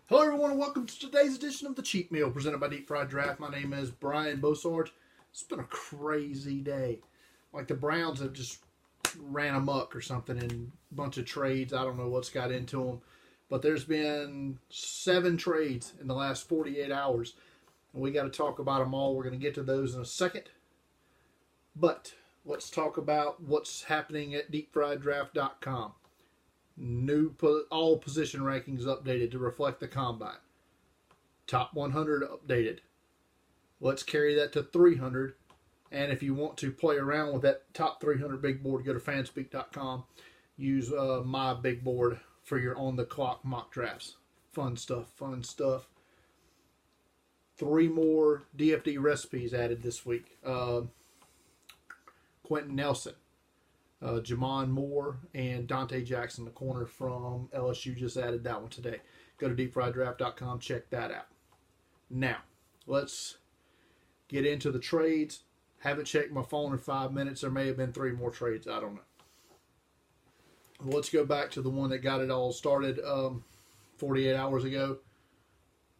Hello everyone and welcome to today's edition of the Cheat Meal presented by Deep Fried Draft. My name is Brian Bosarge. It's been a crazy day. Like the Browns have just ran amok or something in a bunch of trades. I don't know what's got into them. But there's been 7 trades in the last 48 hours. And we got to talk about them all. We're going to get to those in a second. But let's talk about what's happening at deepfrieddraft.com. All position rankings updated to reflect the combine. Top 100 updated. Let's carry that to 300. And if you want to play around with that top 300 big board, go to fanspeak.com. Use my big board for your on-the-clock mock drafts. Fun stuff, fun stuff. 3 more DFD recipes added this week. Quentin Nelson. Jamon Moore and Dante Jackson, the corner from LSU, just added that one today. Go to deepfrieddraft.com, check that out. Now, let's get into the trades. Haven't checked my phone in 5 minutes. There may have been 3 more trades. I don't know. Let's go back to the one that got it all started 48 hours ago.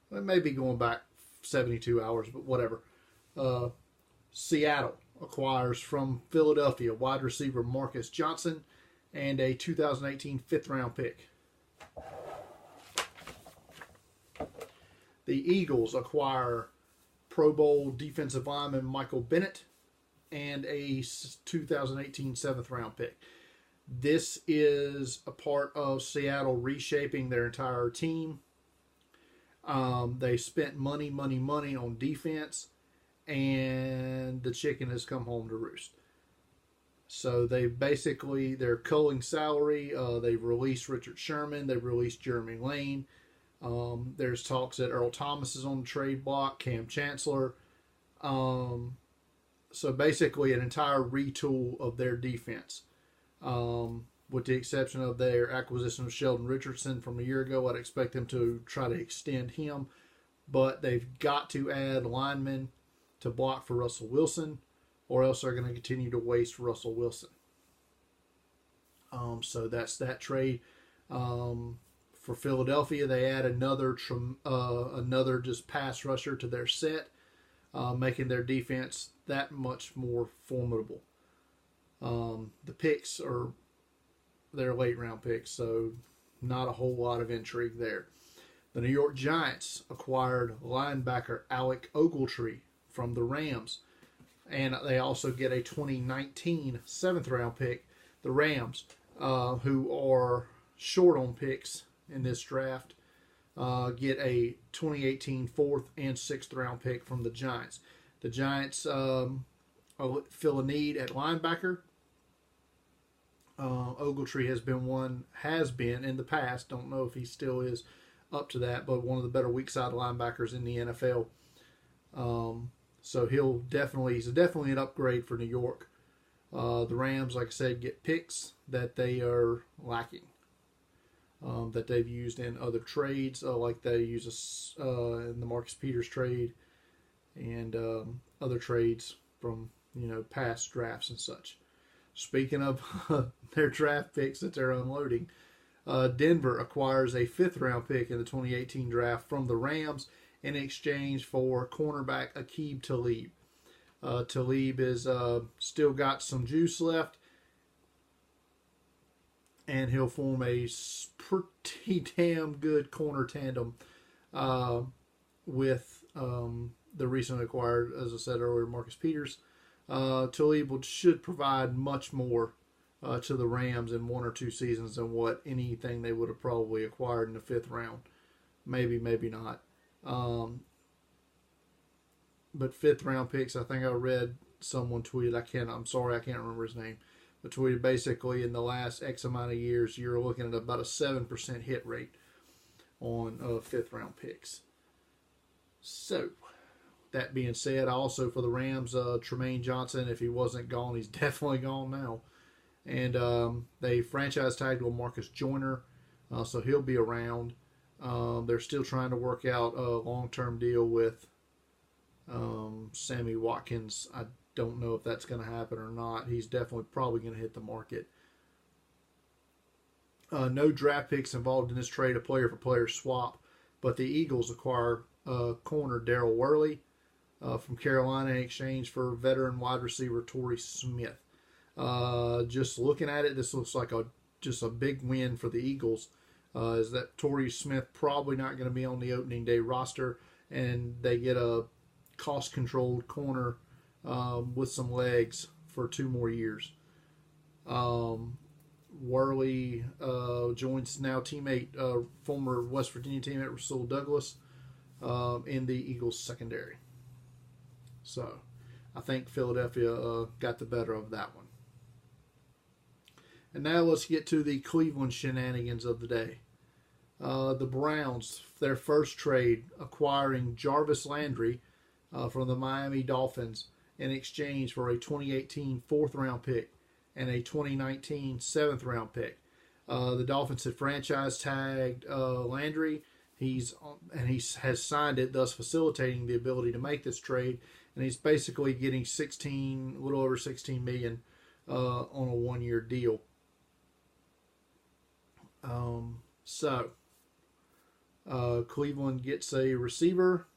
It may be going back 72 hours, but whatever. Seattle acquires from Philadelphia wide receiver Marcus Johnson and a 2018 5th-round pick. The Eagles acquire Pro Bowl defensive lineman Michael Bennett and a 2018 7th-round pick. This is a part of Seattle reshaping their entire team. They spent money on defense, and the chicken has come home to roost. So they're culling salary. They've released Richard Sherman. They've released Jeremy Lane. There's talks that Earl Thomas is on the trade block, Cam Chancellor. So basically an entire retool of their defense. With the exception of their acquisition of Sheldon Richardson from a year ago. I'd expect them to try to extend him. But they've got to add linemen to block for Russell Wilson, or else they're going to continue to waste Russell Wilson. So that's that trade. For Philadelphia, they add another just pass rusher to their set, making their defense that much more formidable. The picks are their late round picks, so not a whole lot of intrigue there. The New York Giants acquired linebacker Alec Ogletree from the Rams, and they also get a 2019 7th-round pick. The Rams, who are short on picks in this draft, get a 2018 4th and 6th-round pick from the Giants. The Giants fill a need at linebacker. Ogletree has been in the past. Don't know if he still is up to that, but one of the better weak side linebackers in the NFL. So he's definitely an upgrade for New York. The Rams, like I said, get picks that they are lacking, that they've used in other trades, like they use in the Marcus Peters trade and other trades from past drafts and such. Speaking of their draft picks that they're unloading, Denver acquires a 5th-round pick in the 2018 draft from the Rams in exchange for cornerback Aqib Talib. Talib is still got some juice left, and he'll form a pretty damn good corner tandem with the recently acquired, as I said earlier, Marcus Peters. Talib should provide much more to the Rams in 1 or 2 seasons than what anything they would have probably acquired in the 5th round. Maybe not. But 5th-round picks, I think I read someone tweeted, I'm sorry, I can't remember his name, but tweeted basically in the last X amount of years, you're looking at about a 7% hit rate on 5th-round picks. So, that being said, also for the Rams, Tremaine Johnson, if he wasn't gone, he's definitely gone now. And they franchise tagged with Marcus Joyner, so he'll be around. They're still trying to work out a long-term deal with Sammy Watkins. I don't know if that's going to happen or not. He's definitely probably going to hit the market. No draft picks involved in this trade, a player-for-player swap. But the Eagles acquire corner Darryl Worley from Carolina in exchange for veteran wide receiver Torrey Smith. Just looking at it, this looks like just a big win for the Eagles. Is that Torrey Smith probably not going to be on the opening day roster, and they get a cost-controlled corner with some legs for 2 more years. Worley joins now former West Virginia teammate Rasul Douglas in the Eagles secondary. So I think Philadelphia got the better of that one. And now let's get to the Cleveland shenanigans of the day. The Browns, their first trade, acquiring Jarvis Landry from the Miami Dolphins in exchange for a 2018 4th-round pick and a 2019 7th-round pick. The Dolphins had franchise tagged Landry. He has signed it, thus facilitating the ability to make this trade. And he's basically getting a little over $16 million on a 1-year deal. Cleveland gets a receiver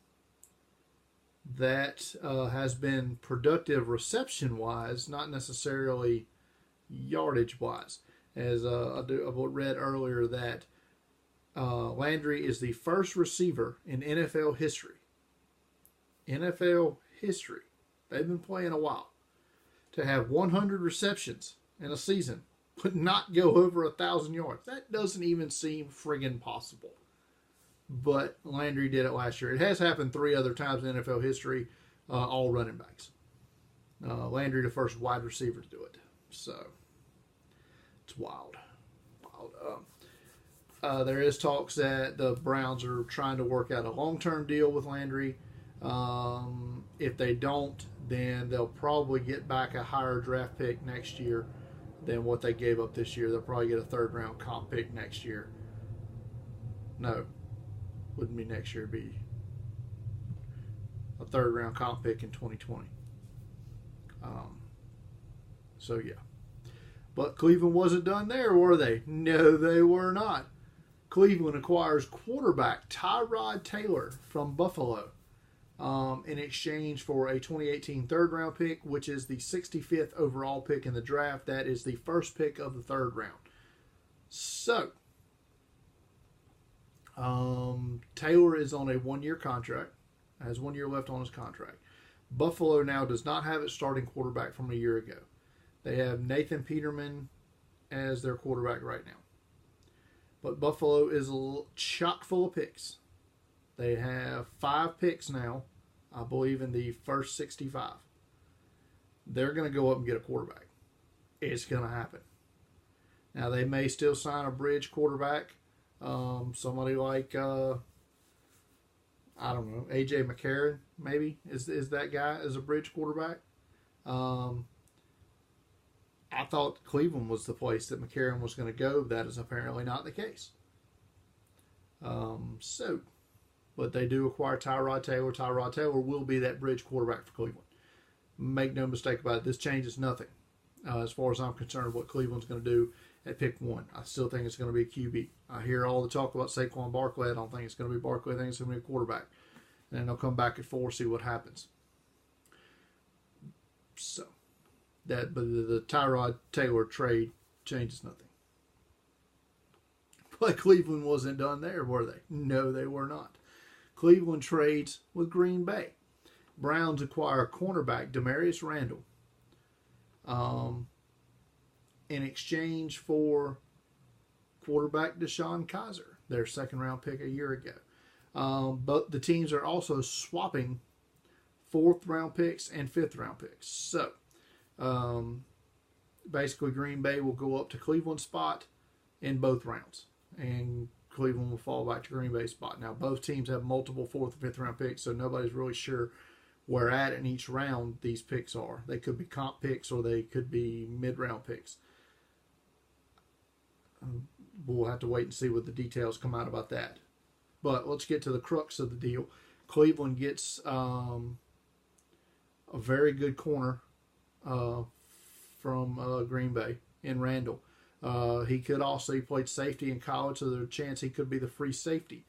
that has been productive reception-wise, not necessarily yardage-wise. As I read earlier that Landry is the first receiver in NFL history. NFL history. They've been playing a while. To have 100 receptions in a season but not go over 1,000 yards. That doesn't even seem friggin' possible. But Landry did it last year. It has happened 3 other times in NFL history, all running backs. Landry, the first wide receiver to do it. So, it's wild. There is talks that the Browns are trying to work out a long-term deal with Landry. If they don't, then they'll probably get back a higher draft pick next year than what they gave up this year. They'll probably get a 3rd-round comp pick next year. No, wouldn't be next year. It'd be a 3rd-round comp pick in 2020. So, yeah. But Cleveland wasn't done there, were they? No, they were not. Cleveland acquires quarterback Tyrod Taylor from Buffalo in exchange for a 2018 3rd-round pick, which is the 65th overall pick in the draft. That is the first pick of the 3rd round. So, Taylor is on a 1-year contract, has 1 year left on his contract. Buffalo now does not have its starting quarterback from a year ago. They have Nathan Peterman as their quarterback right now. But Buffalo is chock full of picks. They have 5 picks now, I believe, in the first 65. They're going to go up and get a quarterback. It's going to happen. Now, they may still sign a bridge quarterback. Somebody like, I don't know, A.J. McCarron, maybe, is that guy as a bridge quarterback. I thought Cleveland was the place that McCarron was going to go. That is apparently not the case. But they do acquire Tyrod Taylor. Tyrod Taylor will be that bridge quarterback for Cleveland. Make no mistake about it. This changes nothing as far as I'm concerned what Cleveland's going to do at pick 1. I still think it's going to be a QB. I hear all the talk about Saquon Barkley. I don't think it's going to be Barkley. I think it's going to be a quarterback. And then they'll come back at 4, see what happens. So, but the Tyrod Taylor trade changes nothing. But Cleveland wasn't done there, were they? No, they were not. Cleveland trades with Green Bay. Browns acquire cornerback Demarius Randall in exchange for quarterback Deshaun Kaiser, their 2nd-round pick a year ago. But the teams are also swapping 4th-round picks and 5th-round picks. So, basically, Green Bay will go up to Cleveland's spot in both rounds. And Cleveland will fall back to Green Bay's spot. Now, both teams have multiple 4th and 5th-round picks, so nobody's really sure where at in each round these picks are. They could be comp picks or they could be mid-round picks. We'll have to wait and see what the details come out about that. But let's get to the crux of the deal. Cleveland gets a very good corner from Green Bay in Randall. He played safety in college, so there's a chance he could be the free safety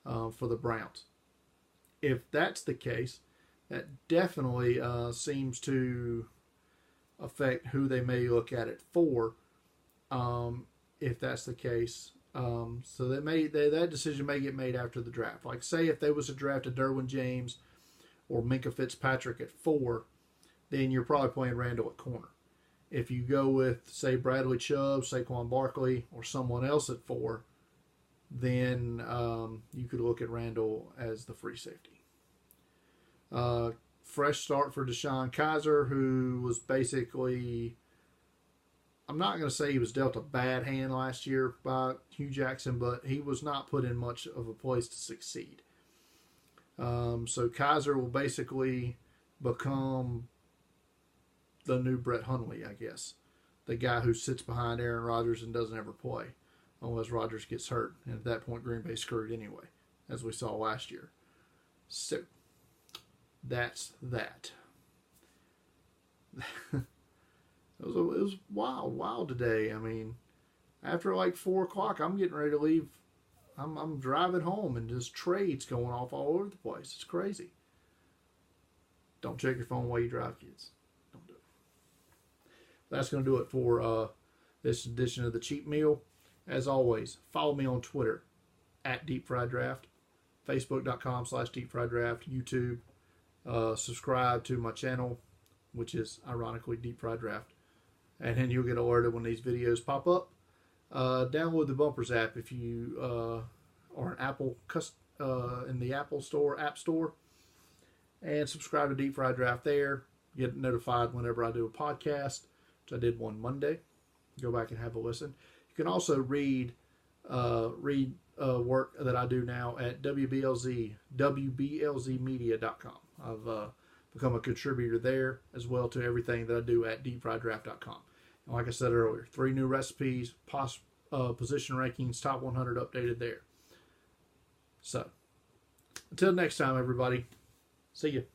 for the Browns. If that's the case, that definitely seems to affect who they may look at it for. If that's the case, so that decision may get made after the draft. Like, say if they was to draft a Derwin James or Minkah Fitzpatrick at 4, then you're probably playing Randall at corner. If you go with, say, Bradley Chubb, Saquon Barkley, or someone else at 4, then you could look at Randall as the free safety. Fresh start for Deshaun Kaiser, who was basically, I'm not going to say he was dealt a bad hand last year by Hugh Jackson, but he was not put in much of a place to succeed. So Kaiser will basically become the new Brett Hundley, I guess. The guy who sits behind Aaron Rodgers and doesn't ever play unless Rodgers gets hurt. And at that point, Green Bay's screwed anyway, as we saw last year. So that's that. It was wild today. I mean, after like 4 o'clock, I'm getting ready to leave. I'm driving home and just trades going off all over the place. It's crazy. Don't check your phone while you drive, kids. Don't do it. That's going to do it for this edition of the Cheat Meal. As always, follow me on Twitter at Deep Fried Draft, Facebook.com/Deep Fried Draft, YouTube. Subscribe to my channel, which is ironically Deep Fried Draft. And then you'll get alerted when these videos pop up. Download the Bumpers app if you are an Apple in the Apple Store, App Store, and subscribe to Deep Fried Draft there. Get notified whenever I do a podcast, which I did one Monday. Go back and have a listen. You can also read work that I do now at WBLZmedia.com. I've become a contributor there as well to everything that I do at deepfrieddraft.com. And like I said earlier, 3 new recipes, position rankings, top 100 updated there. So, until next time, everybody, see you.